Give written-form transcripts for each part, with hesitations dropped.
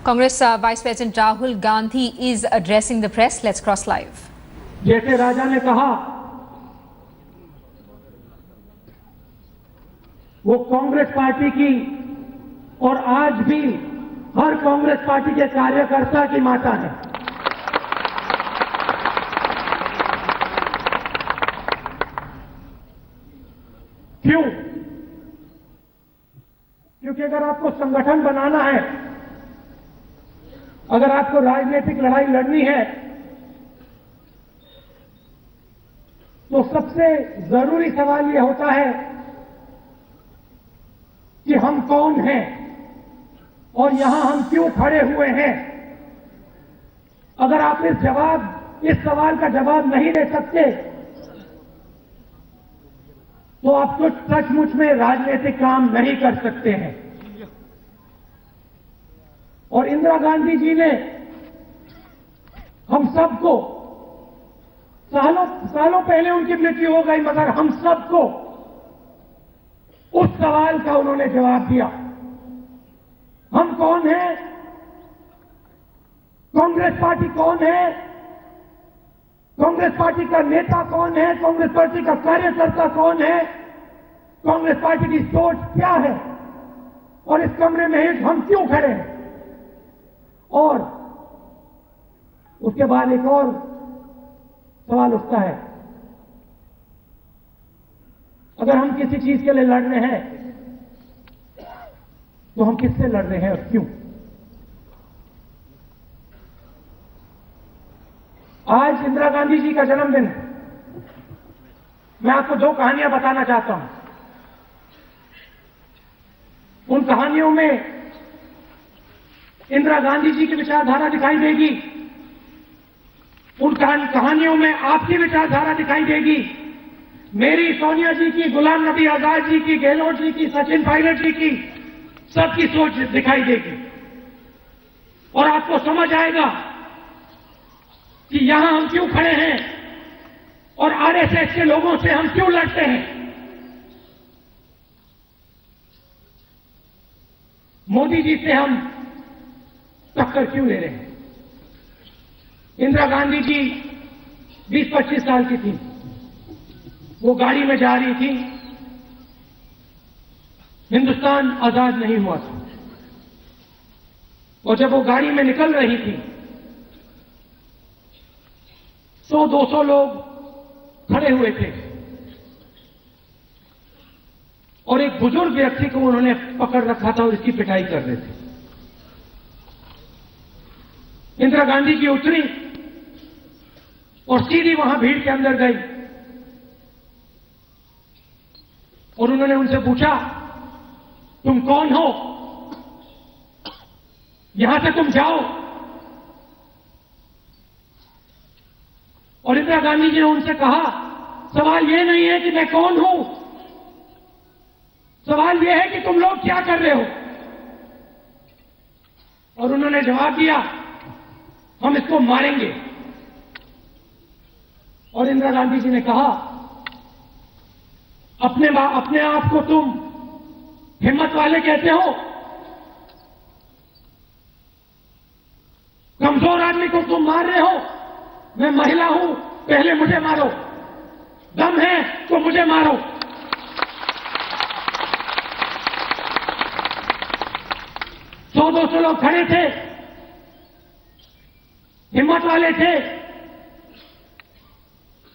Congress Vice President Rahul Gandhi is addressing the press. Let's cross live. जैसे राजा ने कहा, वो कांग्रेस पार्टी की और आज भी हर कांग्रेस पार्टी के कार्यकर्ता की माता है। क्यों? क्योंकि अगर आपको संगठन बनाना है, अगर आपको राजनीतिक लड़ाई लड़नी है, तो सबसे जरूरी सवाल यह होता है कि हम कौन हैं और यहां हम क्यों खड़े हुए हैं। अगर आप इस सवाल का जवाब नहीं दे सकते, तो आप कुछ सचमुच में राजनीतिक काम नहीं कर सकते हैं। और इंदिरा गांधी जी ने हम सबको, सालों पहले उनकी मृत्यु हो गई, मगर हम सबको उस सवाल का उन्होंने जवाब दिया। हम कौन हैं? कांग्रेस पार्टी कौन है? कांग्रेस पार्टी का नेता कौन है? कांग्रेस पार्टी का कार्यकर्ता कौन है? कांग्रेस पार्टी की सोच क्या है? और इस कमरे में हम क्यों खड़े हैं? और उसके बाद एक और सवाल उठता है, अगर हम किसी चीज के लिए लड़ रहे हैं, तो हम किससे लड़ रहे हैं और क्यों? आज इंदिरा गांधी जी का जन्मदिन है। मैं आपको दो कहानियां बताना चाहता हूं। उन कहानियों में इंदिरा गांधी जी की विचारधारा दिखाई देगी, उन कहानियों में आपकी विचारधारा दिखाई देगी, मेरी, सोनिया जी की, गुलाम नबी आजाद जी की, गहलोत जी की, सचिन पायलट जी की, सबकी सोच दिखाई देगी। और आपको समझ आएगा कि यहां हम क्यों खड़े हैं और आरएसएस के लोगों से हम क्यों लड़ते हैं। मोदी जी से हम टक्कर क्यों ले रहे हैं। इंदिरा गांधी जी 20-25 साल की थी, वो गाड़ी में जा रही थी, हिंदुस्तान आजाद नहीं हुआ था, और जब वो गाड़ी में निकल रही थी, 100-200 लोग खड़े हुए थे और एक बुजुर्ग व्यक्ति को उन्होंने पकड़ रखा था और इसकी पिटाई कर रहे थे। इंदिरा गांधी जी उतरी और सीधी वहां भीड़ के अंदर गई और उन्होंने उनसे पूछा, तुम कौन हो? यहां से तुम जाओ। और इंदिरा गांधी जी ने उनसे कहा, सवाल यह नहीं है कि मैं कौन हूं, सवाल यह है कि तुम लोग क्या कर रहे हो। और उन्होंने जवाब दिया, हम इसको मारेंगे। और इंदिरा गांधी जी ने कहा, अपने आप को तुम हिम्मत वाले कहते हो? कमजोर आदमी को तुम मार रहे हो? मैं महिला हूं, पहले मुझे मारो। दम है तो मुझे मारो। सौ 200 लोग खड़े थे, हिम्मत वाले थे,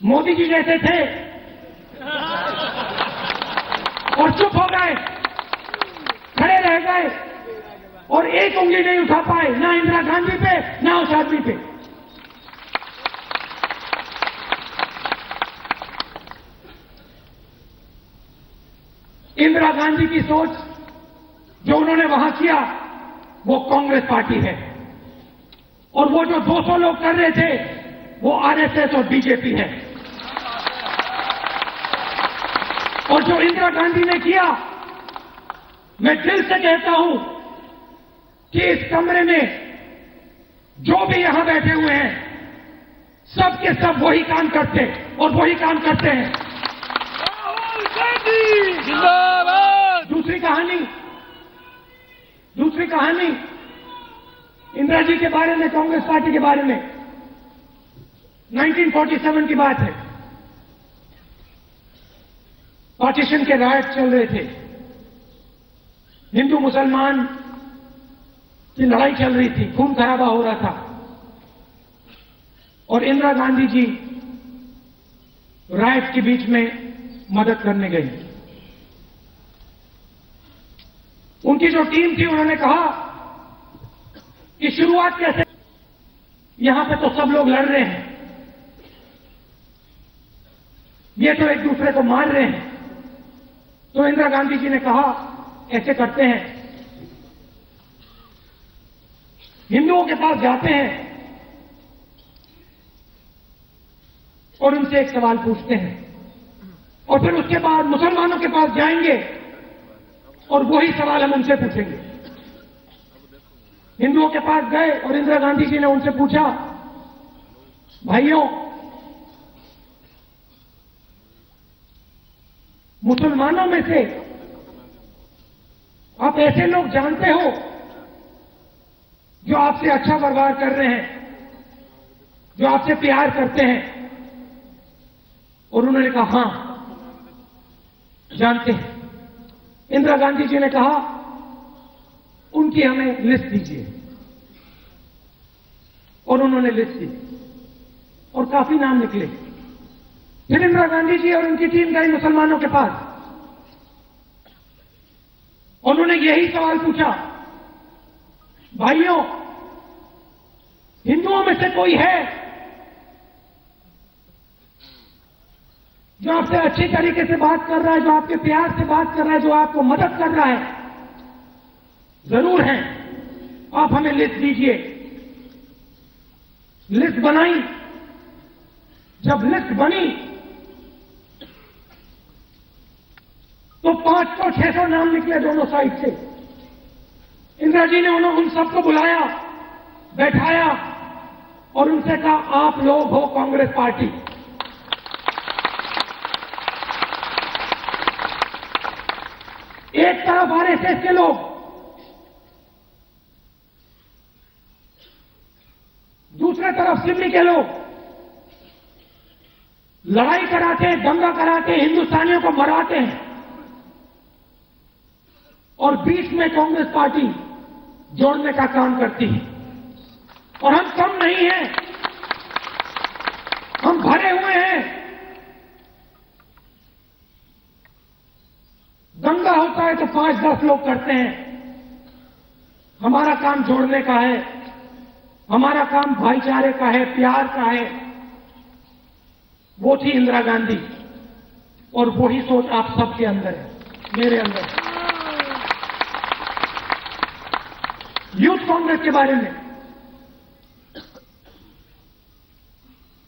मोदी जी जैसे थे, और चुप हो गए, खड़े रह गए और एक उंगली नहीं उठा पाए, ना इंदिरा गांधी पे, ना उस आदमी पे। इंदिरा गांधी की सोच जो उन्होंने वहां किया, वो कांग्रेस पार्टी है, और वो जो 200 लोग कर रहे थे, वो आरएसएस और बीजेपी है। और जो इंदिरा गांधी ने किया, मैं दिल से कहता हूं कि इस कमरे में जो भी यहां बैठे हुए हैं, सब के सब वही काम करते और वही काम करते हैं। राहुल गांधी जिंदाबाद। दूसरी कहानी इंदिरा जी के बारे में, कांग्रेस पार्टी के बारे में 1947 की बात है। पार्टीशन के राइट चल रहे थे, हिंदू मुसलमान की लड़ाई चल रही थी, खून खराबा हो रहा था, और इंदिरा गांधी जी राइट के बीच में मदद करने गई। उनकी जो टीम थी उन्होंने कहा कि शुरुआत कैसे, यहां पे तो सब लोग लड़ रहे हैं, ये तो एक दूसरे को मार रहे हैं। तो इंदिरा गांधी जी ने कहा ऐसे करते हैं, हिंदुओं के पास जाते हैं और उनसे एक सवाल पूछते हैं, और फिर उसके बाद मुसलमानों के पास जाएंगे और वही सवाल हम उनसे पूछेंगे। हिंदुओं के पास गए और इंदिरा गांधी जी ने उनसे पूछा, भाइयों, मुसलमानों में से आप ऐसे लोग जानते हो जो आपसे अच्छा व्यवहार कर रहे हैं, जो आपसे प्यार करते हैं? और उन्होंने कहा हां, जानते हैं। इंदिरा गांधी जी ने कहा उनकी हमें लिस्ट दीजिए, और उन्होंने लिस्ट दी और काफी नाम निकले। फिर इंदिरा गांधी जी और उनकी टीम गई मुसलमानों के पास, उन्होंने यही सवाल पूछा, भाइयों, हिंदुओं में से कोई है जो आपसे अच्छी तरीके से बात कर रहा है, जो आपके प्यार से बात कर रहा है, जो आपको मदद कर रहा है? जरूर है, आप हमें लिस्ट दीजिए। लिस्ट बनाई। जब लिस्ट बनी तो 500-600 नाम निकले दोनों साइड से। इंदिरा जी ने उन सबको बुलाया, बैठाया और उनसे कहा, आप लोग हो कांग्रेस पार्टी, एक तरफ आरएसएस के लोग, दूसरे तरफ सिमी के लोग लड़ाई कराते हैं, दंगा कराते हैं, हिंदुस्तानियों को मराते हैं, और बीच में कांग्रेस पार्टी जोड़ने का काम करती है। और हम कम नहीं हैं, हम भरे हुए हैं। दंगा होता है तो 5-10 लोग करते हैं, हमारा काम जोड़ने का है, हमारा काम भाईचारे का है, प्यार का है। वो थी इंदिरा गांधी, और वही सोच आप सबके अंदर है, मेरे अंदर है। यूथ कांग्रेस के बारे में,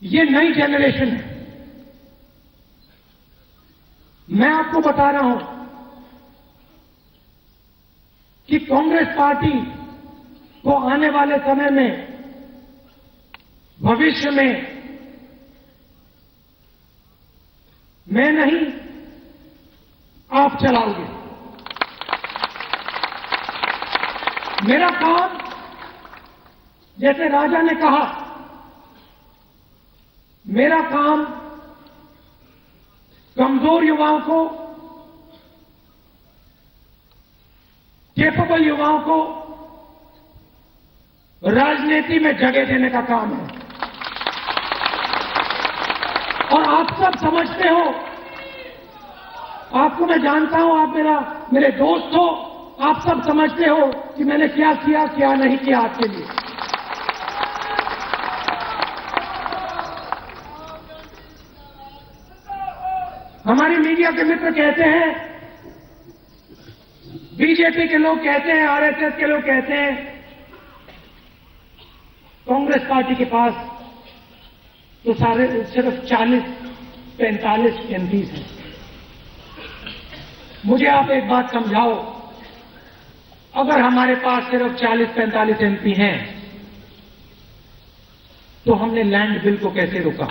ये नई जनरेशन है। मैं आपको बता रहा हूं कि कांग्रेस पार्टी को आने वाले समय में, भविष्य में, मैं नहीं, आप चलाओगे। मेरा काम, जैसे राजा ने कहा, मेरा काम कमजोर युवाओं को, कैपेबल युवाओं को राजनीति में जगह देने का काम है। और आप सब समझते हो, आपको मैं जानता हूं, आप मेरे दोस्त हो, आप सब समझते हो कि मैंने क्या किया, क्या नहीं किया आपके लिए। हमारे मीडिया के मित्र कहते हैं, बीजेपी के लोग कहते हैं, आरएसएस के लोग कहते हैं, कांग्रेस पार्टी के पास तो सिर्फ 40-45 एमपीज हैं। मुझे आप एक बात समझाओ, अगर हमारे पास सिर्फ 40-45 एमपी हैं, तो हमने लैंड बिल को कैसे रोका?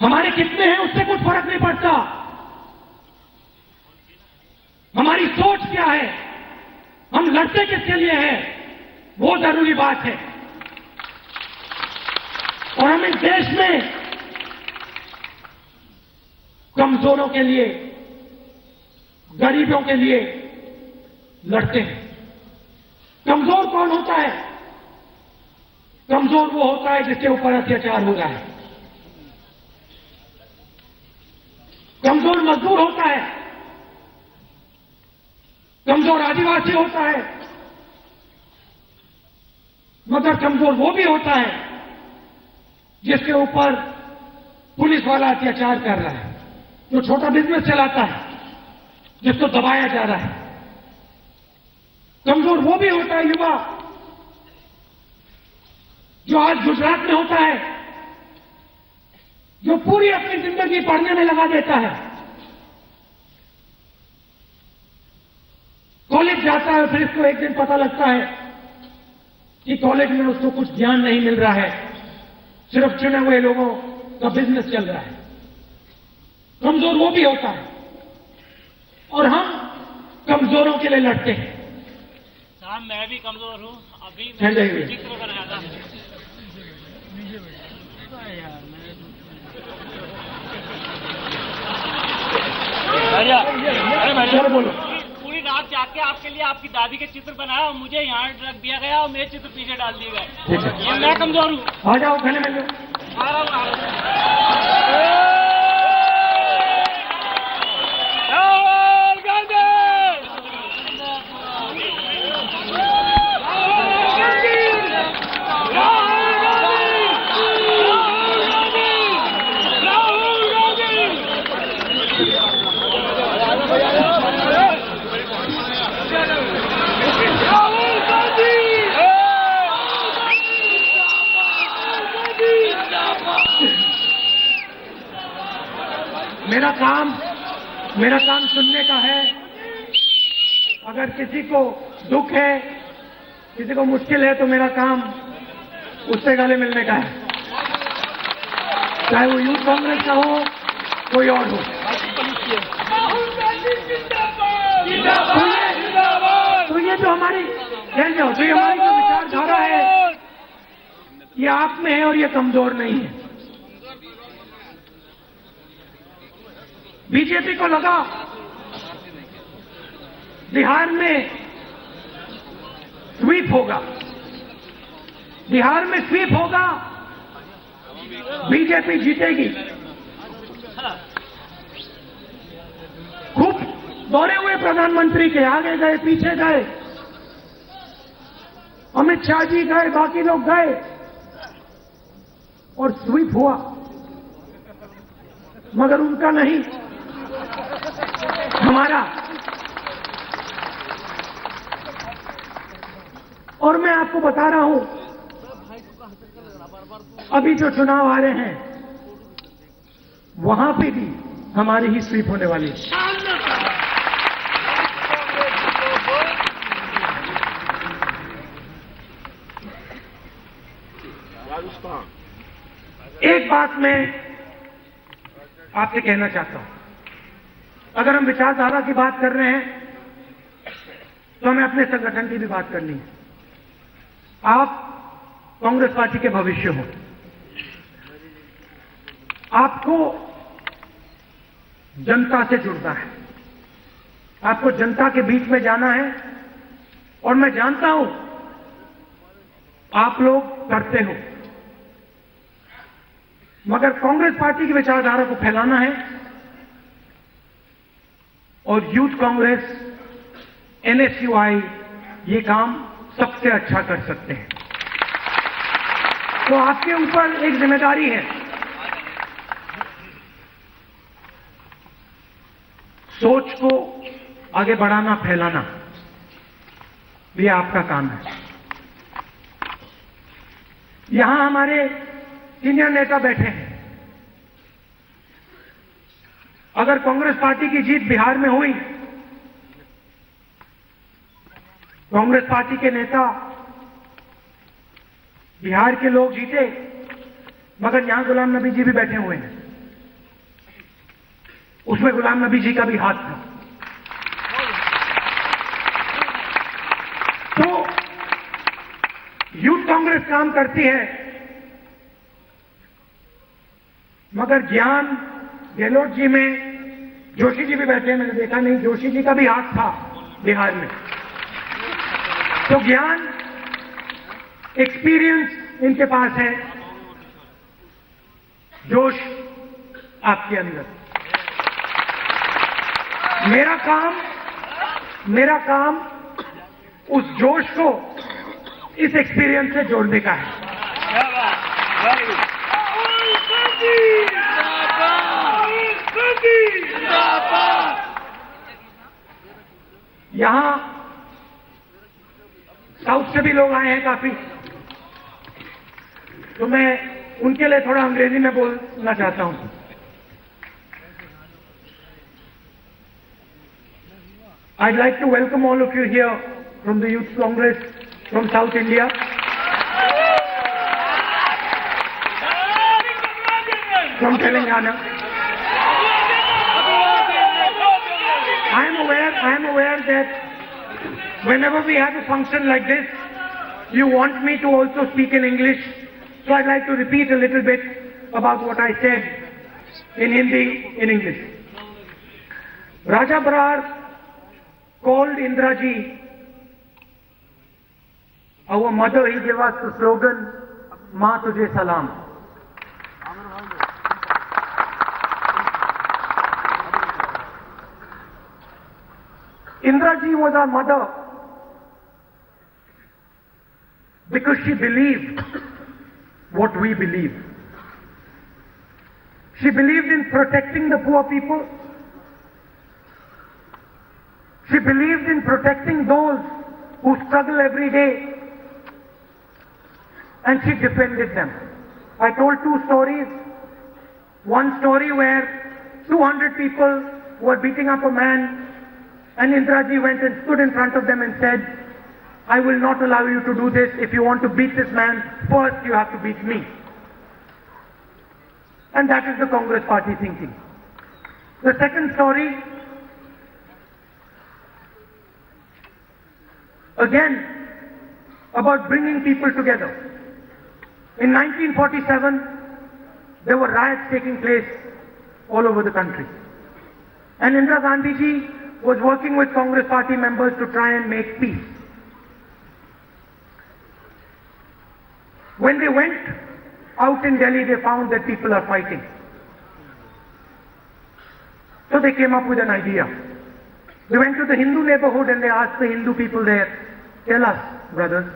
हमारे कितने हैं उससे कुछ फर्क नहीं पड़ता। लिए है, वो जरूरी बात है। और हम इस देश में कमजोरों के लिए, गरीबों के लिए लड़ते हैं। कमजोर कौन होता है? कमजोर वो होता है जिसके ऊपर अत्याचार हो रहा है। कमजोर मजदूर होता है, कमजोर आदिवासी होता है, मगर कमजोर वो भी होता है जिसके ऊपर पुलिस वाला अत्याचार कर रहा है, जो छोटा बिजनेस चलाता है, जिसको दबाया जा रहा है। कमजोर वो भी होता है युवा जो आज गुजरात में होता है, जो पूरी अपनी जिंदगी पढ़ने में लगा देता है, कॉलेज जाता है, फिर इसको एक दिन पता लगता है कि कॉलेज में उसको कुछ ज्ञान नहीं मिल रहा है, सिर्फ चुने हुए लोगों का बिजनेस चल रहा है। कमजोर वो भी होता है, और हम कमजोरों के लिए लड़ते हैं। साहब मैं भी कमजोर हूँ, अभी संजय मैं भी। चित्र बनाया था। चलो बोलो। पूरी रात जाग के आपके लिए आपकी दादी के चित्र बनाया और मुझे यहाँ रख दिया गया और मेरे चित्र पीछे डाल दिए गए। ठीक है। ये मैं कमजोर हूँ। आ जाओ, गले मिल लो। आ रहा हूँ, आ रहा हूँ। मेरा काम सुनने का है। अगर किसी को दुख है, किसी को मुश्किल है, तो मेरा काम उससे गले मिलने का है, चाहे वो यूथ कांग्रेस का हो, कोई और हो। तो ये जो हमारी तो ये हमारी जो विचारधारा है, ये आप में है और ये कमजोर नहीं है। बीजेपी को लगा बिहार में स्वीप होगा, बिहार में स्वीप होगा, बीजेपी जीतेगी। खूब दौरे हुए प्रधानमंत्री के, आगे गए, पीछे गए, अमित शाह जी गए, बाकी लोग गए, और स्वीप हुआ, मगर उनका नहीं, हमारा। और मैं आपको बता रहा हूं, अभी जो चुनाव आ रहे हैं, वहां पे भी हमारी ही स्वीप होने वाली है। एक बात मैं आपसे कहना चाहता हूं, अगर हम विचारधारा की बात कर रहे हैं तो हमें अपने संगठन की भी बात करनी है। आप कांग्रेस पार्टी के भविष्य हो, आपको जनता से जुड़ना है, आपको जनता के बीच में जाना है, और मैं जानता हूं आप लोग करते हो, मगर कांग्रेस पार्टी की विचारधारा को फैलाना है, और यूथ कांग्रेस, एनएसयूआई ये काम सबसे अच्छा कर सकते हैं। तो आपके ऊपर एक जिम्मेदारी है, सोच को आगे बढ़ाना, फैलाना, ये आपका काम है। यहां हमारे सीनियर नेता बैठे हैं। अगर कांग्रेस पार्टी की जीत बिहार में हुई, कांग्रेस पार्टी के नेता, बिहार के लोग जीते, मगर यहां गुलाम नबी जी भी बैठे हुए हैं, उसमें गुलाम नबी जी का भी हाथ था। तो कांग्रेस काम करती है, मगर ज्ञान गहलोत जी में, जोशी जी भी बैठे हैं, मैंने देखा नहीं, जोशी जी का भी हाथ था बिहार में। तो ज्ञान, एक्सपीरियंस इनके पास है, जोश आपके अंदर। मेरा काम उस जोश को इस एक्सपीरियंस से जोड़ने का है। यहां साउथ से भी लोग आए हैं काफी, तो मैं उनके लिए थोड़ा अंग्रेजी में बोलना चाहता हूं। I'd like to welcome all of you here from the Youth Congress from South India. From Telangana. I am aware that whenever we have a function like this, you want me to also speak in English. So I'd like to repeat a little bit about what I said in Hindi, in English. Raja Brar called Indira Ji our mother. He gave us the slogan, "Maa Tujhe Salam." Indira Ji was our mother because she believed what we believe. She believed in protecting the poor people. She believed in protecting those who struggle every day, and she defended them. I told two stories. One story where 200 people were beating up a man, and Indira Ji went and stood in front of them and said, "I will not allow you to do this. If you want to beat this man, first you have to beat me." And that is the Congress party thinking. The second story, again, about bringing people together. In 1947, there were riots taking place all over the country. And Indira Gandhi ji was working with Congress party members to try and make peace. When they went out in Delhi, they found that people are fighting. So they came up with an idea. They went to the Hindu neighborhood and they asked the Hindu people there, "Tell us, brothers,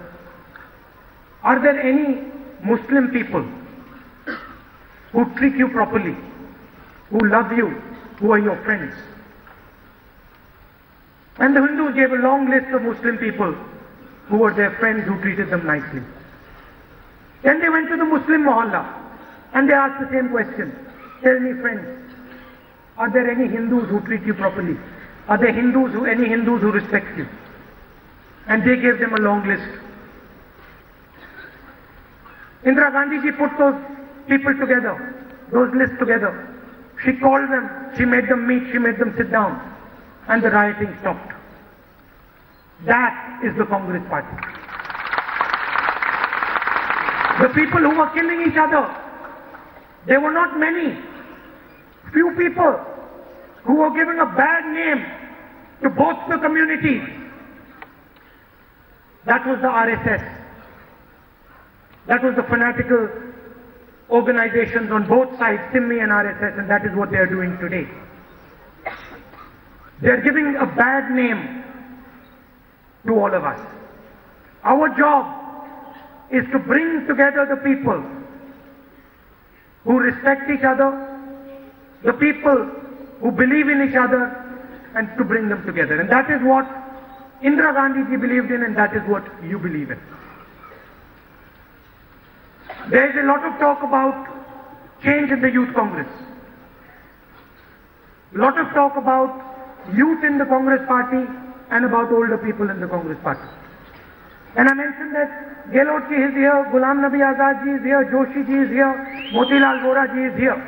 are there any Muslim people who treat you properly, who love you, who are your friends?" And the Hindus gave a long list of Muslim people who were their friends, who treated them nicely. Then they went to the Muslim Mohalla and they asked the same question. "Tell me, friends, are there any Hindus who treat you properly? Are there any Hindus who respect you?" And they gave them a long list. Indira Gandhi ji put those people together, those lists together. She called them, she made them meet, she made them sit down, and the rioting stopped. That is the Congress party. The people who were killing each other, they were not many. Few people who were giving a bad name to both the communities. That was the RSS. That was the fanatical organizations on both sides, Simmi and RSS, and that is what they are doing today. They are giving a bad name to all of us. Our job is to bring together the people who respect each other, the people who believe in each other, and to bring them together. And that is what Indira Gandhi ji believed in, and that is what you believe in. There is a lot of talk about change in the Youth Congress. A lot of talk about youth in the Congress party and about older people in the Congress party. And I mentioned that Gehlot ji is here, Ghulam Nabi Azad ji is here, Joshi ji is here, Motilal Vora ji is here.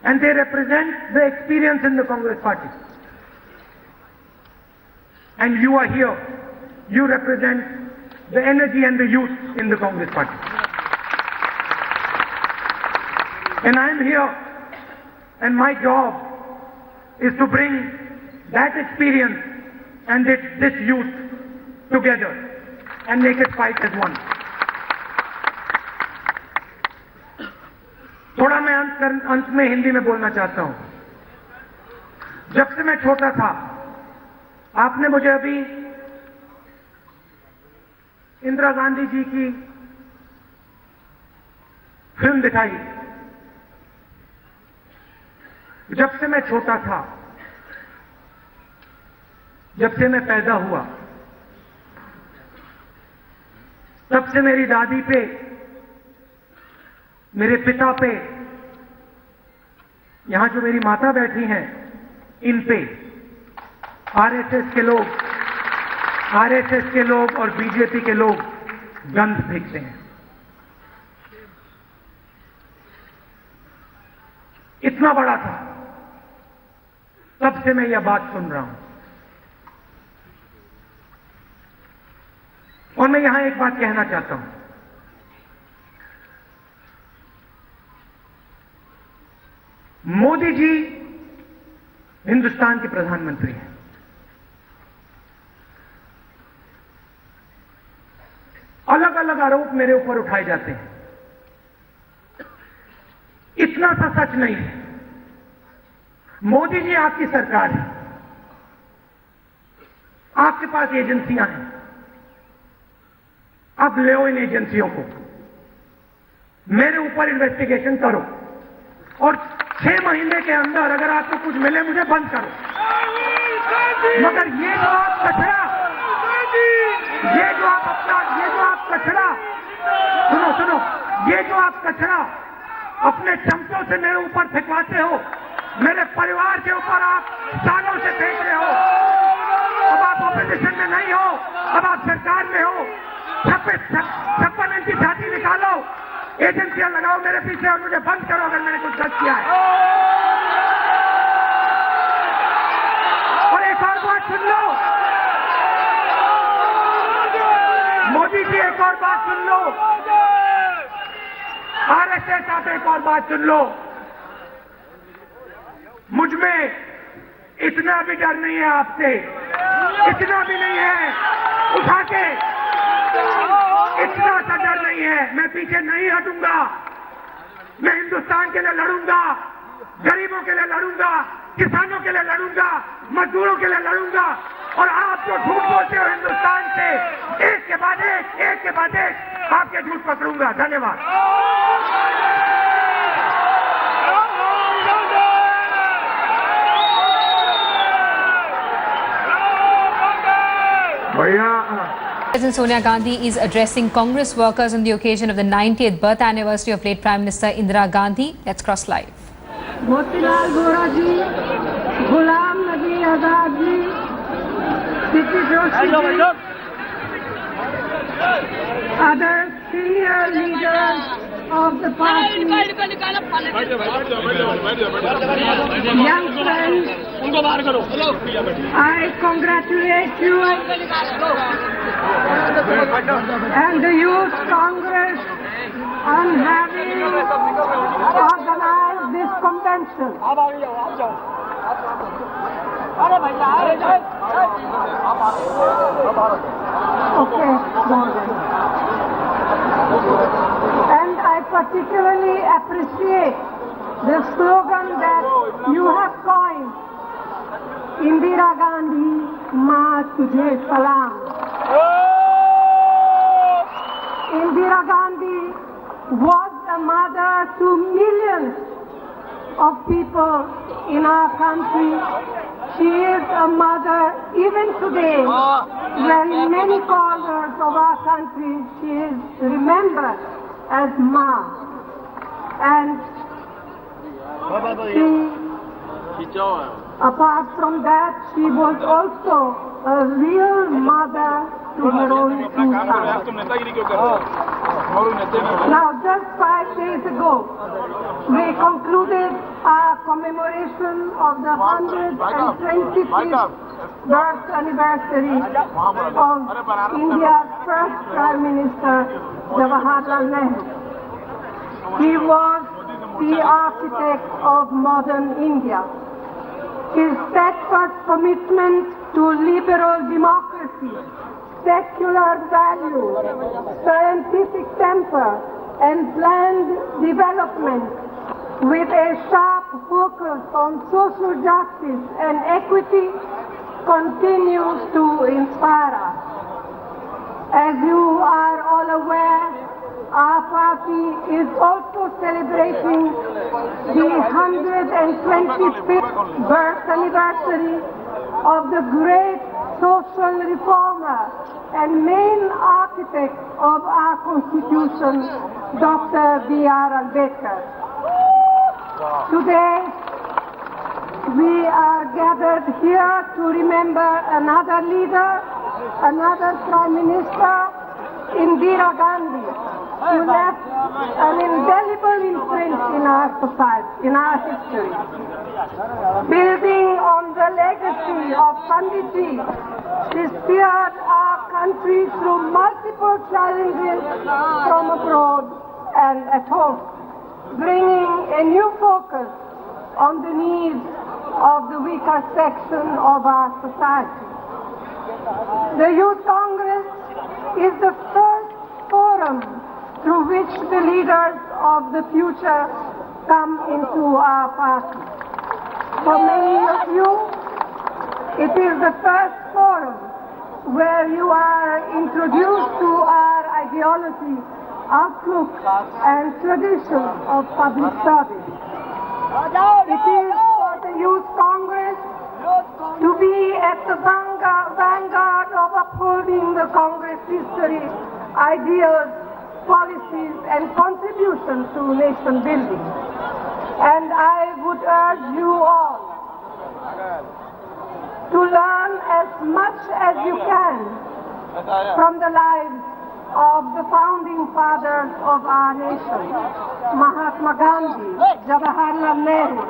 And they represent the experience in the Congress party. And you are here. You represent the energy and the youth in the Congress party. And I am here, and my job is to bring that experience and this youth together and make it fight as one. थोड़ा मैं अंत में हिंदी में बोलना चाहता हूं। जब से मैं छोटा था, आपने मुझे अभी इंदिरा गांधी जी की फिल्म दिखाई। जब से मैं छोटा था, जब से मैं पैदा हुआ, तब से मेरी दादी पे, मेरे पिता पे, यहां जो मेरी माता बैठी हैं, इन पे आरएसएस के लोग और बीजेपी के लोग गंध फेंकते हैं। इतना बड़ा था, तब से मैं यह बात सुन रहा हूं। और मैं यहां एक बात कहना चाहता हूं। मोदी जी हिंदुस्तान के प्रधानमंत्री हैं। अलग अलग आरोप मेरे ऊपर उठाए जाते हैं। इतना सा सच नहीं है। मोदी जी आपकी सरकार है, आपके पास एजेंसियां हैं, अब ले इन एजेंसियों को, मेरे ऊपर इन्वेस्टिगेशन करो और 6 महीने के अंदर अगर आपको कुछ मिले मुझे बंद करो। मगर ये जो आप कचरा सुनो, ये जो आप कचरा अपने चमचों से मेरे ऊपर फेंकवाते हो, मेरे परिवार के ऊपर आप सालों से फेंक रहे हो। अब आप ऑपोजिशन में नहीं हो, अब आप सरकार में हो। 56 इंची छाती निकालो, एजेंसियां लगाओ मेरे पीछे और मुझे बंद करो अगर मैंने कुछ गलत किया है। और एक और बात सुन लो मोदी जी, एक और बात सुन लो, आरएसएस, आप एक और बात सुन लो। मुझ में इतना भी डर नहीं है आपसे, इतना भी नहीं है, उठा के इतना सा डर नहीं है। मैं पीछे नहीं हटूंगा। मैं हिंदुस्तान के लिए लड़ूंगा, गरीबों के लिए लड़ूंगा, किसानों के लिए लड़ूंगा, मजदूरों के लिए लड़ूंगा। और आप जो झूठ बोलते हो हिंदुस्तान से, एक के बाद एक आपके झूठ पकड़ूंगा। धन्यवाद। President Sonia Gandhi is addressing Congress workers on the occasion of the 90th birth anniversary of late Prime Minister Indira Gandhi. Let's cross live. Motilal Vora ji, Ghulam Nabi Azad ji, CP Joshi ji, other senior leaders of the party, young friends, I congratulate you and the Youth Congress on having organized this convention. Okay, and I particularly appreciate the slogan that you have coined, Indira Gandhi, Maa Tujhe Salam. Indira Gandhi was a mother to millions of people in our country. She is a mother even today, when in many corners of our country she is remembered as Ma. And she, apart from that, she was also a real mother to her own two sons. Now, just 5 days ago, we concluded our commemoration of the 125th birth anniversary of India's first Prime Minister, Jawaharlal Nehru. He was the architect of modern India. His steadfast commitment to liberal democracy, secular values, scientific temper, and planned development with a sharp focus on social justice and equity continues to inspire us. As you are all aware, our party is also celebrating the 125th birth anniversary of the great social reformer and main architect of our Constitution, Dr. B.R. Ambedkar. Today, we are gathered here to remember another leader, another Prime Minister, Indira Gandhi, who left an indelible imprint in our society, in our history. Building on the legacy of Panditji, she steered our country through multiple challenges from abroad and at home, bringing a new focus on the needs of the weaker section of our society. The Youth Congress is the first forum through which the leaders of the future come into our party. For many of you, it is the first forum where you are introduced to our ideology, outlook, and tradition of public service. It is for the Youth Congress to be at the vanguard of upholding the Congress history, ideals, policies, and contributions to nation building. And I would urge you all to learn as much as you can from the lives of the founding fathers of our nation, Mahatma Gandhi, Jawaharlal Nehru,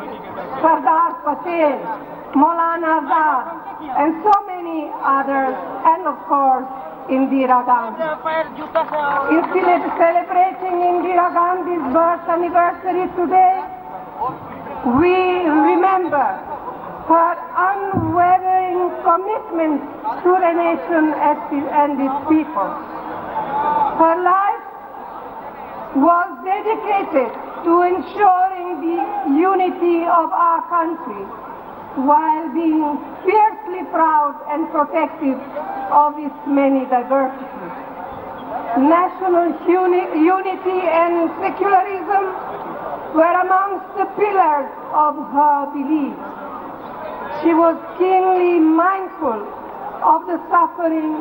Sardar Patel, Maulana Azad, and so many others, and of course, Indira Gandhi. In celebrating Indira Gandhi's birth anniversary today, we remember her unwavering commitment to the nation and its people. Her life was dedicated to ensuring the unity of our country while being fiercely proud and protective of its many diversities. National unity and secularism were amongst the pillars of her beliefs. She was keenly mindful of the suffering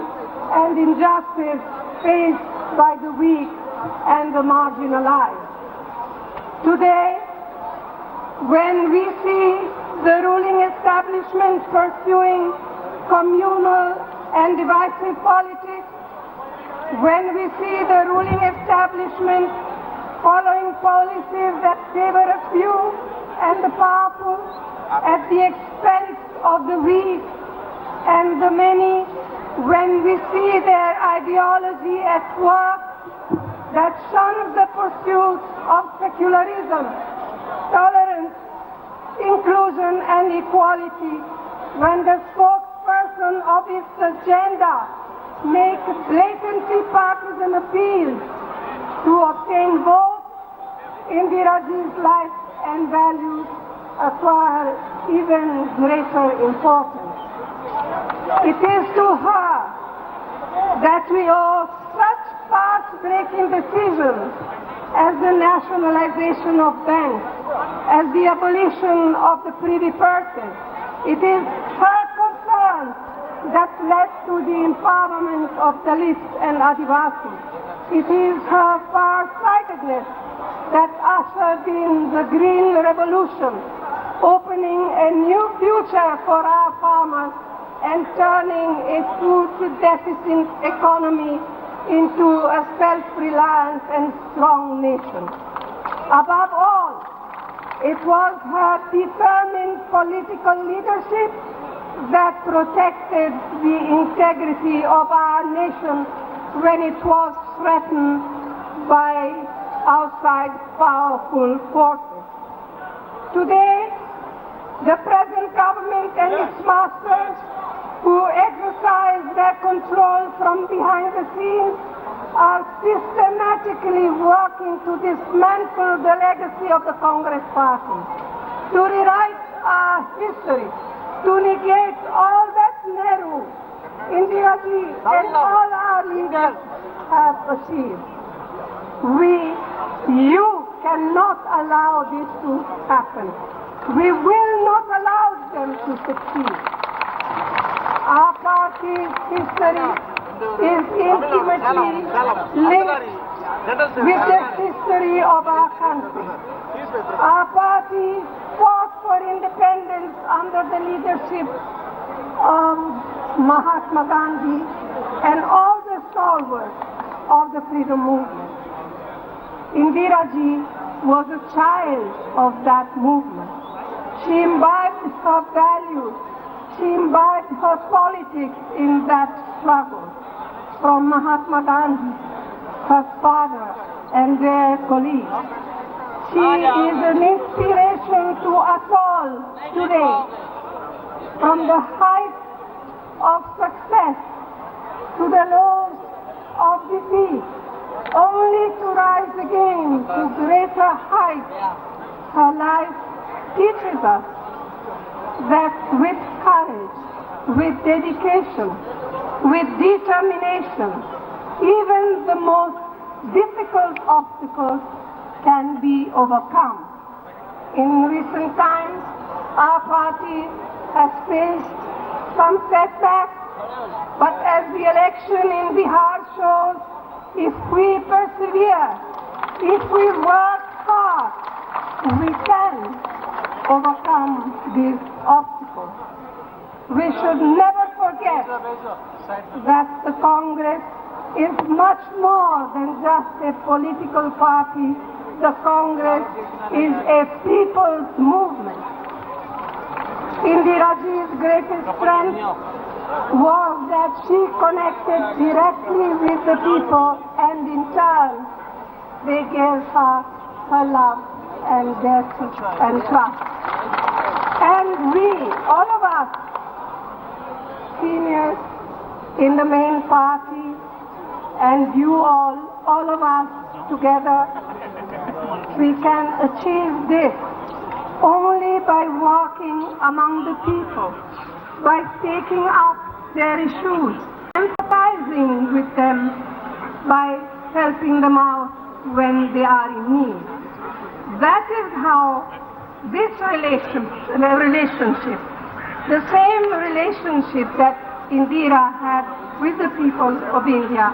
and injustice faced by the weak and the marginalized. Today, when we see the ruling establishment pursuing communal and divisive politics, when we see the ruling establishment following policies that favor a few and the powerful at the expense of the weak and the many, when we see their ideology at work that shuns the pursuit of secularism, tolerance, inclusion, and equality, when the spokesperson of its agenda makes blatantly partisan appeals to obtain votes, Indiraji's life and values acquire even greater importance. It is to her that we owe such path-breaking decisions as the nationalization of banks, as the abolition of the privy purses. It is her concern that led to the empowerment of Dalits and Adivasis. It is her far-sightedness that ushered in the Green Revolution, opening a new future for our farmers and turning a food-deficient economy into a self-reliant and strong nation. Above all, it was her determined political leadership that protected the integrity of our nation when it was threatened by outside powerful forces. Today, the present government and its masters, who exercise their control from behind the scenes, are systematically working to dismantle the legacy of the Congress Party, to rewrite our history, to negate all that Nehru, Indira Ji, and all our leaders have achieved. You cannot allow this to happen. We will not allow them to succeed. Our party's history is intimately linked with the history of our country. Our party fought for independence under the leadership of Mahatma Gandhi and all the stalwarts of the freedom movement. Indira Ji was a child of that movement. She imbibed her values. She imbibed her politics in that struggle from Mahatma Gandhi, her father, and their colleagues. She is an inspiration to us all today. From the heights of success to the lows of defeat, only to rise again to greater heights. Her life teaches us that with courage, with dedication, with determination, even the most difficult obstacles can be overcome. In recent times, our party has faced some setbacks, but as the election in Bihar shows, if we persevere, if we work hard, we can overcome these obstacles. We should never forget that the Congress is much more than just a political party. The Congress is a people's movement. Indira Ji's greatest strength was that she connected directly with the people, and in turn they gave her her love and their and trust. And we, all of us, seniors in the main party, and you all of us together, we can achieve this only by walking among the people, by taking up their issues, empathizing with them, by helping them out when they are in need. That is how this relationship, the same relationship that Indira had with the people of India,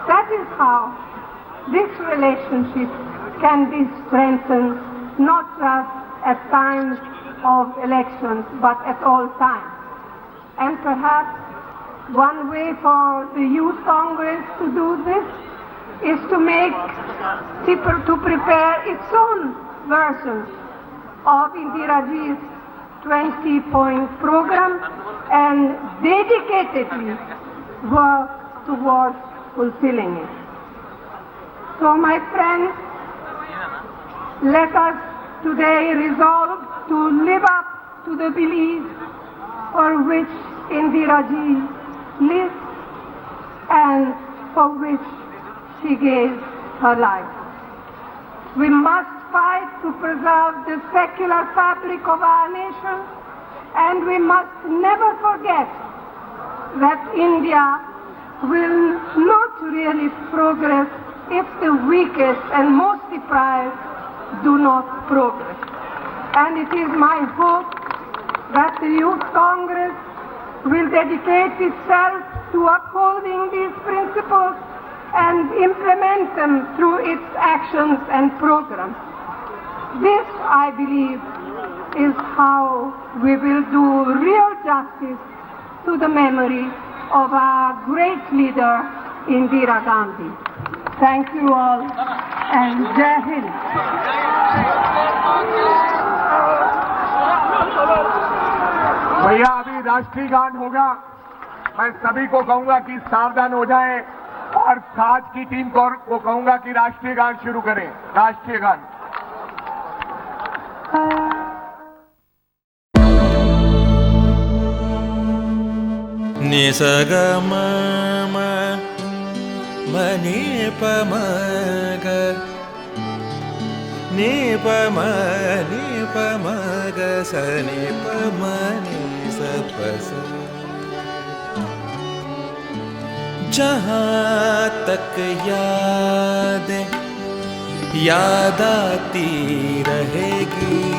that is how this relationship can be strengthened, not just at times of elections, but at all times. And perhaps one way for the Youth Congress to do this is to prepare its own version of Indira Ji's 20-point program and dedicatedly work towards fulfilling it. So my friends, let us today resolve to live up to the belief for which Indira Ji lived and for which she gave her life. We must fight to preserve the secular fabric of our nation, and we must never forget that India will not really progress if the weakest and most deprived do not progress. And it is my hope that the Youth Congress will dedicate itself to upholding these principles and implement them through its actions and programs. This, I believe, is how we will do real justice to the memory of our great leader, Indira Gandhi. Thank you all, and Jai Hind. भैया अभी राष्ट्रीय गान होगा। मैं सभी को कहूंगा कि सावधान हो जाएं और साज की टीम को कहूंगा कि राष्ट्रीय गान शुरू करें। राष्ट्रीय गान। नि स ग म म म नि प म ग नि प म ग स नि प म नि स प स। जहाँ तक याद आती रहेगी